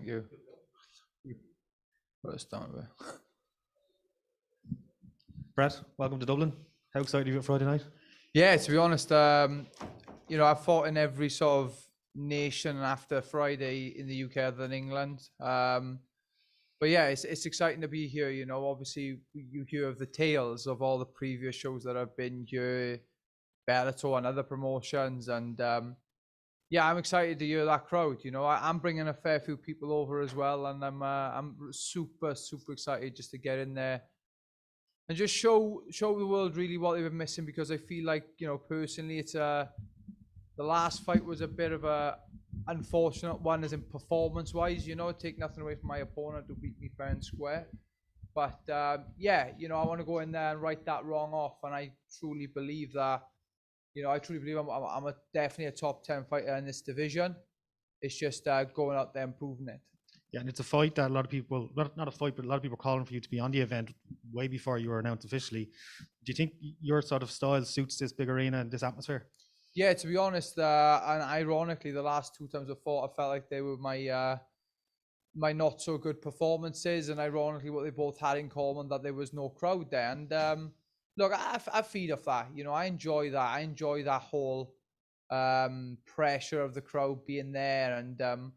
you. Put us down a bit. Brett, welcome to Dublin. How excited are you for Friday night? Yeah, to be honest, you know, I've fought in every sort of nation after Friday in the UK other than England. But yeah, it's exciting to be here. You know, obviously you hear of the tales of all the previous shows that have been here, Bellator and other promotions, and yeah, I'm excited to hear that crowd. You know, I'm bringing a fair few people over as well, and I'm super excited just to get in there and just show the world really what they've been missing, because I feel like, you know, personally, it's the last fight was a bit of a unfortunate one, as in performance wise. You know, take nothing away from my opponent who beat me fair and square, but yeah, you know, I want to go in there and right that wrong off, and I truly believe that. You know, I truly believe I'm definitely a top 10 fighter in this division. It's just going out there and proving it. Yeah, and it's a fight that a lot of people, not a fight, but a lot of people are calling for you to be on the event way before you were announced officially. Do you think your sort of style suits this big arena and this atmosphere? Yeah, to be honest, and ironically, the last two times I fought, I felt like they were my my not so good performances, and ironically, what they both had in common, that there was no crowd there. And look, I feed off that. You know, I enjoy that. I enjoy that whole pressure of the crowd being there, and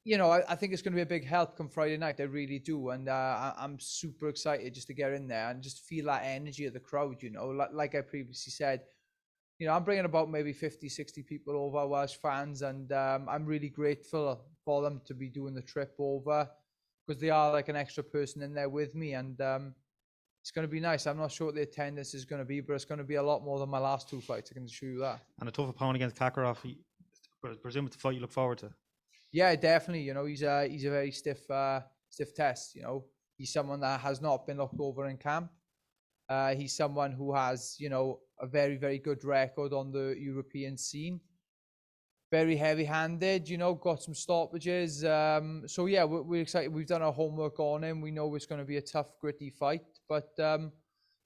you know, I think it's going to be a big help come Friday night. I really do, and I'm super excited just to get in there and just feel that energy of the crowd. You know, like I previously said, you know, I'm bringing about maybe 50, 60 people over, Welsh fans, and I'm really grateful for them to be doing the trip over, because they are like an extra person in there with me, and it's going to be nice. I'm not sure what the attendance is going to be, but it's going to be a lot more than my last two fights, I can assure you that. And a tough opponent against Kakhorov. I presume it's a fight you look forward to. Yeah, definitely. You know, he's a very stiff test. You know, he's someone that has not been looked over in camp. He's someone who has, you know, a very good record on the European scene. Very heavy-handed, you know, got some stoppages. So yeah, we're excited. We've done our homework on him. We know it's going to be a tough, gritty fight. But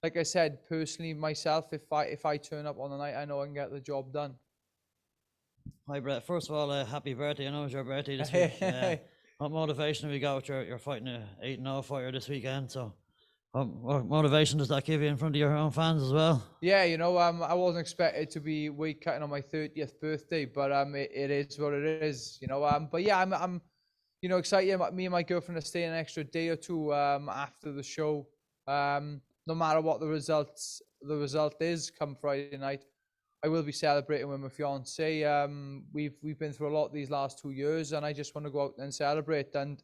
like I said, personally, myself, if I turn up on the night, I know I can get the job done. Hi Brett, first of all, happy birthday. I know it's your birthday this week. What motivation have you got with you're fighting a 8-0 fighter this weekend? So what motivation does that give you in front of your own fans as well? Yeah, you know, I wasn't expected to be weight cutting on my 30th birthday, but it is what it is, you know. But yeah, I'm you know, excited. Me and my girlfriend are staying an extra day or two after the show. No matter what the result is come Friday night, I will be celebrating with my fiance. We've been through a lot these last 2 years, and I just want to go out and celebrate. And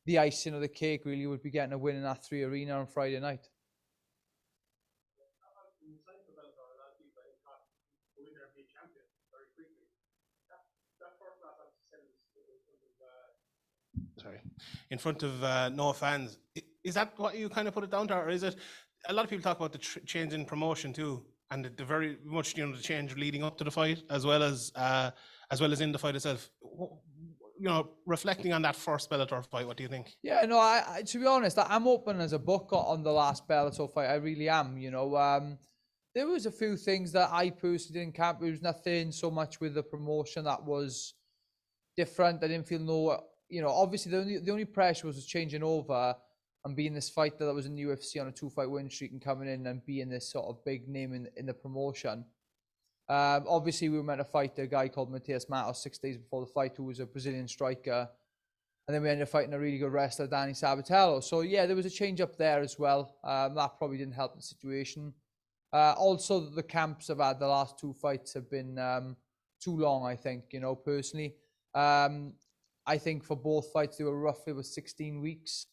the icing of the cake really would be getting a win in that 3 Arena on Friday night. Sorry, in front of no fans. Is that what you kind of put it down to, or is it? A lot of people talk about the change in promotion too, and the very much, you know, the change leading up to the fight, as well as in the fight itself. You know, reflecting on that first Bellator fight, what do you think? Yeah, no, I to be honest, I'm open as a book on the last Bellator fight. I really am. You know, there was a few things that I personally didn't camp. There was nothing so much with the promotion that was different. I didn't feel no, you know, obviously the only pressure was changing over and being this fighter that was in the UFC on a 2-fight win streak and coming in and being this sort of big name in the promotion. Obviously, we were meant to fight a guy called Mateus Matos 6 days before the fight, who was a Brazilian striker. And then we ended up fighting a really good wrestler, Danny Sabatello. So, yeah, there was a change up there as well. That probably didn't help the situation. Also, the camps I've had the last 2 fights have been too long, I think, you know, personally. I think for both fights, they were roughly about 16 weeks.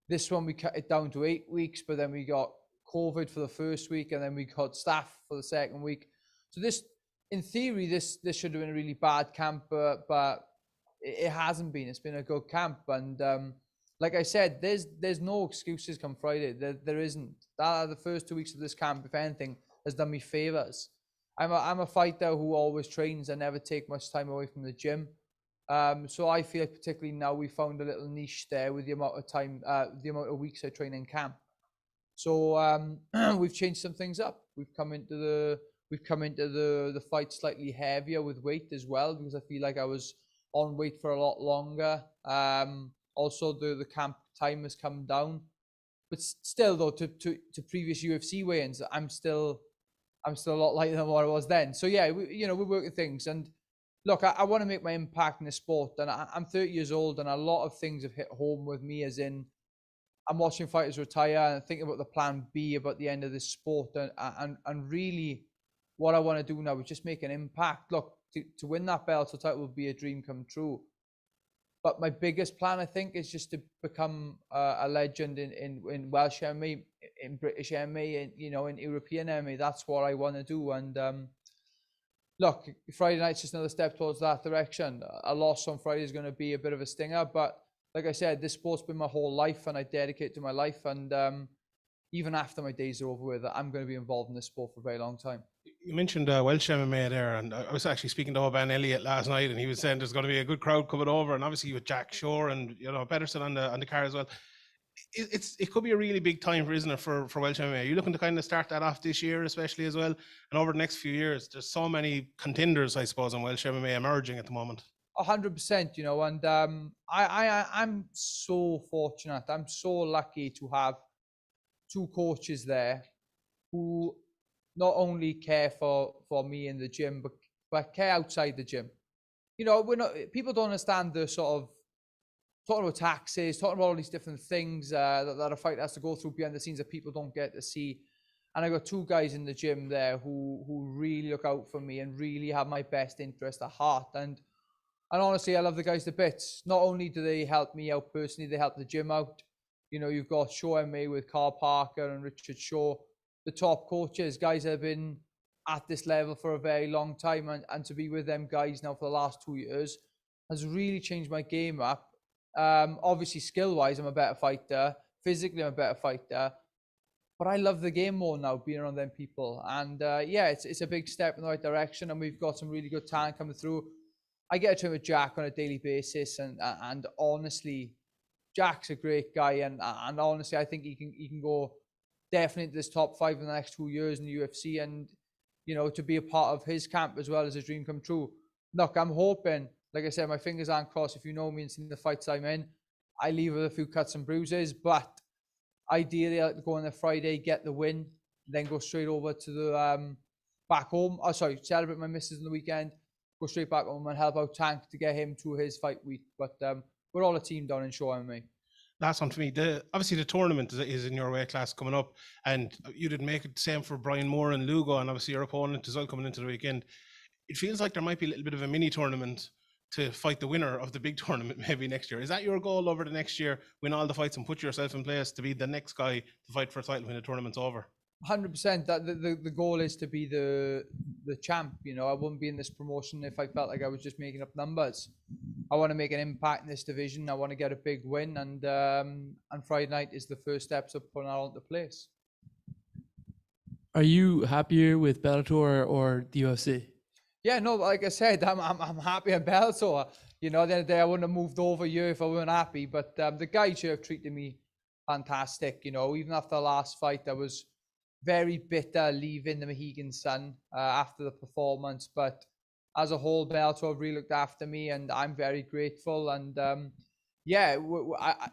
This one, we cut it down to 8 weeks, but then we got COVID for the first week, and then we got staff for the second week. So this, in theory, this should have been a really bad camp, but it hasn't been. It's been a good camp, and like I said, there's no excuses come Friday. There isn't. The first 2 weeks of this camp, if anything, has done me favors. I'm a fighter who always trains and never take much time away from the gym. So I feel like particularly now we found a little niche there with the amount of time, the amount of weeks I train in camp. So we've changed some things up. We've come into the fight slightly heavier with weight as well, because I feel like I was on weight for a lot longer. Also, the camp time has come down, but still, though, to previous UFC weigh-ins, I'm still a lot lighter than what I was then. So yeah, we're working things. And look, I want to make my impact in the sport, and I'm 30 years old, and a lot of things have hit home with me, as in I'm watching fighters retire and thinking about the plan B about the end of this sport, and really what I want to do now is just make an impact. Look, to win that Bellator title would be a dream come true. But my biggest plan, I think, is just to become a legend in Welsh MMA, in British MMA, and in European MMA. That's what I want to do. And look, Friday night's just another step towards that direction. A loss on Friday is going to be a bit of a stinger, but like I said, this sport's been my whole life, and I dedicate to my life. And even after my days are over with, I'm going to be involved in this sport for a very long time. You mentioned Welsh MMA there, and I was actually speaking to Oban Elliott last night, and he was saying there's going to be a good crowd coming over, and obviously with Jack Shore and Pedersen on the car as well. It could be a really big time, isn't it, for Welsh MMA? Are you looking to kind of start that off this year, especially as well, and over the next few years? There's so many contenders, I suppose, on Welsh MMA emerging at the moment. 100%, and I'm so fortunate. I'm so lucky to have two coaches there who not only care for me in the gym, but care outside the gym. People don't understand the sort of talking about taxes, talking about all these different things that a fighter has to go through behind the scenes that people don't get to see. And I got two guys in the gym there who really look out for me and really have my best interest at heart. And honestly, I love the guys to bits. Not only do they help me out personally, they help the gym out. You've got Shaw MMA with Carl Parker and Richard Shaw, the top coaches, guys that have been at this level for a very long time. And to be with them guys now for the last 2 years has really changed my game up. Obviously, skill-wise, I'm a better fighter. Physically, I'm a better fighter. But I love the game more now, being around them people. And it's a big step in the right direction. And we've got some really good talent coming through. I get to train with Jack on a daily basis, and honestly, Jack's a great guy, and honestly, I think he can go definitely into this top 5 in the next 2 years in the UFC, and to be a part of his camp as well as his dream come true. Look, I'm hoping, like I said, my fingers aren't crossed. If you know me and seen the fights I'm in, I leave with a few cuts and bruises, but ideally, I like to go on the Friday, get the win, then go straight over to the back home. Celebrate my missus on the weekend. Go straight back home and help out Tank to get him to his fight week. But we're all a team down in Shaw MMA. Last one for me. Obviously, the tournament is in your weight class coming up, and you didn't make it the same for Brian Moore and Lugo, and obviously your opponent as well coming into the weekend. It feels like there might be a little bit of a mini tournament to fight the winner of the big tournament maybe next year. Is that your goal over the next year? Win all the fights and put yourself in place to be the next guy to fight for a title when the tournament's over? 100%. That the goal is to be the champ. I wouldn't be in this promotion if I felt like I was just making up numbers. I want to make an impact in this division. I want to get a big win, and Friday night is the first steps of putting that onto place. Are you happier with Bellator or the UFC? Yeah, no, like I said, I'm happy at Bellator. At the end of the day, I wouldn't have moved over here if I weren't happy. But the guys here have treated me fantastic. Even after the last fight, I was very bitter leaving the Mohegan Sun after the performance. But as a whole, Bellator have really looked after me, and I'm very grateful. And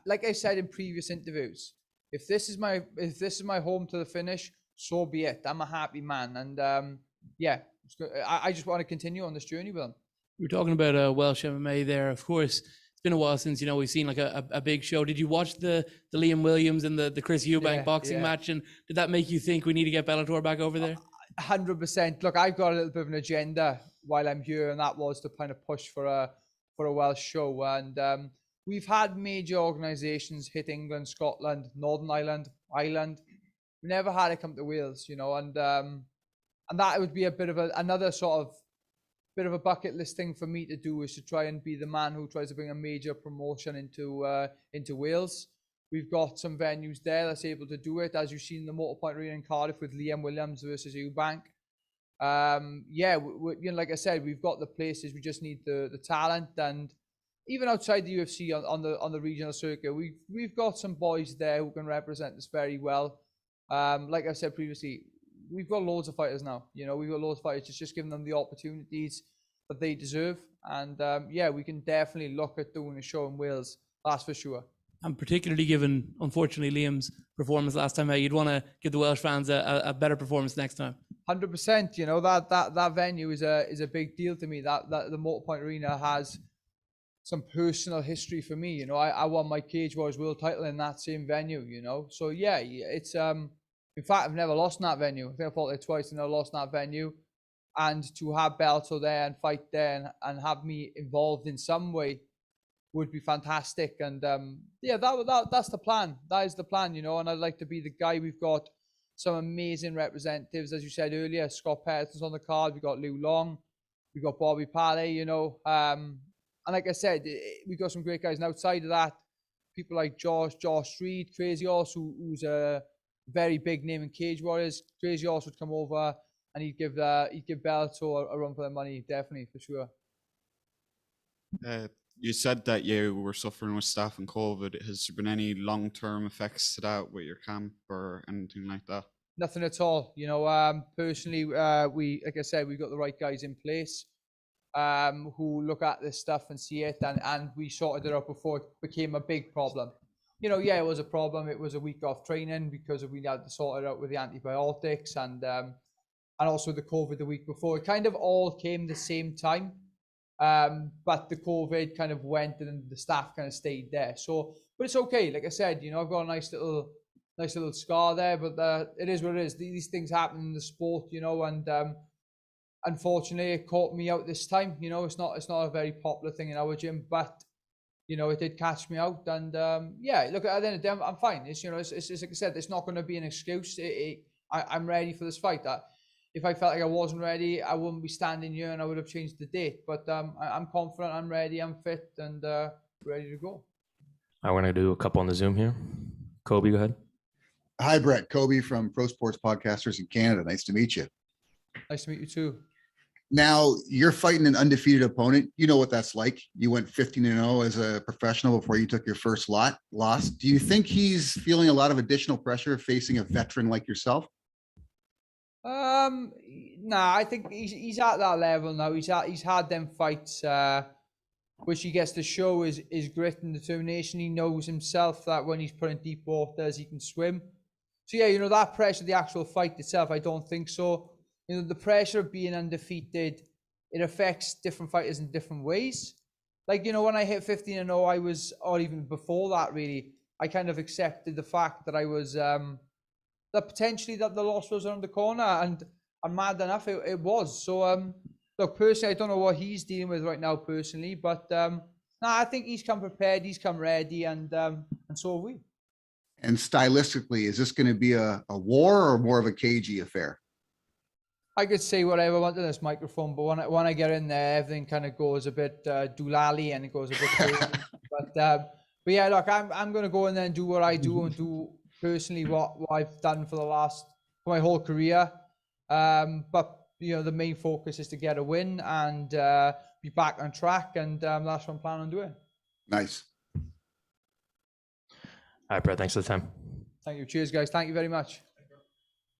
like I said in previous interviews, if this is my home to the finish, so be it. I'm a happy man, and I just want to continue on this journey with them. We were talking about Welsh MMA there. Of course, it's been a while since we've seen like a big show. Did you watch the Liam Williams and the Chris Eubank boxing match? And did that make you think we need to get Bellator back over there? 100%. Look, I've got a little bit of an agenda while I'm here, and that was to kind of push for a Welsh show. And we've had major organisations hit England, Scotland, Northern Ireland. We never had it come to Wales, and that would be a bit of another sort of bit of a bucket list thing for me to do, is to try and be the man who tries to bring a major promotion into Wales. We've got some venues there that's able to do it, as you've seen the Motorpoint Arena in Cardiff with Liam Williams versus Eubank. Like I said, we've got the places. We just need the talent, and even outside the UFC on the regional circuit, we've got some boys there who can represent us very well. Like I said previously, we've got loads of fighters now. We've got loads of fighters. It's just giving them the opportunities that they deserve. And yeah, we can definitely look at doing a show in Wales. That's for sure. And particularly given, unfortunately, Liam's performance last time out, you'd want to give the Welsh fans a better performance next time. 100%. You know, that venue is a big deal to me. That the Motorpoint Arena has some personal history for me. You know, I won my Cage Warriors World title in that same venue. You know, so yeah, it's in fact, I've never lost in that venue. I think I fought there twice and I lost in that venue. And to have Bellator there and fight there and have me involved in some way would be fantastic. And yeah, that's the plan. That is the plan, you know. And I'd like to be the guy. We've got some amazing representatives, as you said earlier. Scott Patterson's on the card. We've got Liu Long. We've got Bobby Pallet, you know. And like I said, we've got some great guys. And outside of that, people like Josh Reed, Crazy Horse, who's a very big name in Cage Warriors. Crazy Horse would come over and he'd give Bellator a run for their money, definitely, for sure. You said that you were suffering with staph and COVID. Has there been any long-term effects to that with your camp or anything like that? Nothing at all. You know, personally, like I said, we've got the right guys in place who look at this stuff and see it, and we sorted it out before it became a big problem. You know, yeah, it was a problem. It was a week off training because we had to sort it out with the antibiotics and also the COVID the week before. It kind of all came the same time. But the COVID kind of went and the staff kind of stayed there. So, but it's okay. Like I said, you know, I've got a nice little scar there, but it is what it is. These things happen in the sport, you know, and unfortunately it caught me out this time. You know, it's not a very popular thing in our gym, but you know, it did catch me out. And yeah, look, at the end of the day, I'm fine. It's, you know, it's like I said, it's not going to be an excuse. I'm ready for this fight. If I felt like I wasn't ready, I wouldn't be standing here and I would have changed the date. But I'm confident, I'm ready, I'm fit, and ready to go. I want to do a couple on the Zoom here. Kobe, go ahead. Hi, Brett. Kobe from Pro Sports Podcasters in Canada. Nice to meet you. Nice to meet you too. Now, you're fighting an undefeated opponent. You know what that's like. You went 15-0 as a professional before you took your first loss. Do you think he's feeling a lot of additional pressure facing a veteran like yourself? Nah, I think he's at that level now. He's had them fights which he gets to show his grit and determination. He knows himself that when he's put in deep waters, he can swim. So yeah, you know, that pressure, the actual fight itself, I don't think so. You know, the pressure of being undefeated, it affects different fighters in different ways. Like, you know, when I hit 15-0, I was, or even before that really, I kind of accepted the fact that I was that potentially that the loss was around the corner, and mad enough it was. So look, personally, I don't know what he's dealing with right now personally, but I think he's come prepared, he's come ready, and so are we. And stylistically, is this going to be a war or more of a cagey affair? I could say whatever I want to this microphone, but when I get in there, everything kind of goes a bit doolally and it goes a bit crazy. but yeah, look, I'm going to go in there and do what I do and do personally what I've done for my whole career. But you know, the main focus is to get a win and be back on track, and that's what I'm planning on doing. Nice. All right, Brett, thanks for the time. Thank you. Cheers, guys. Thank you very much.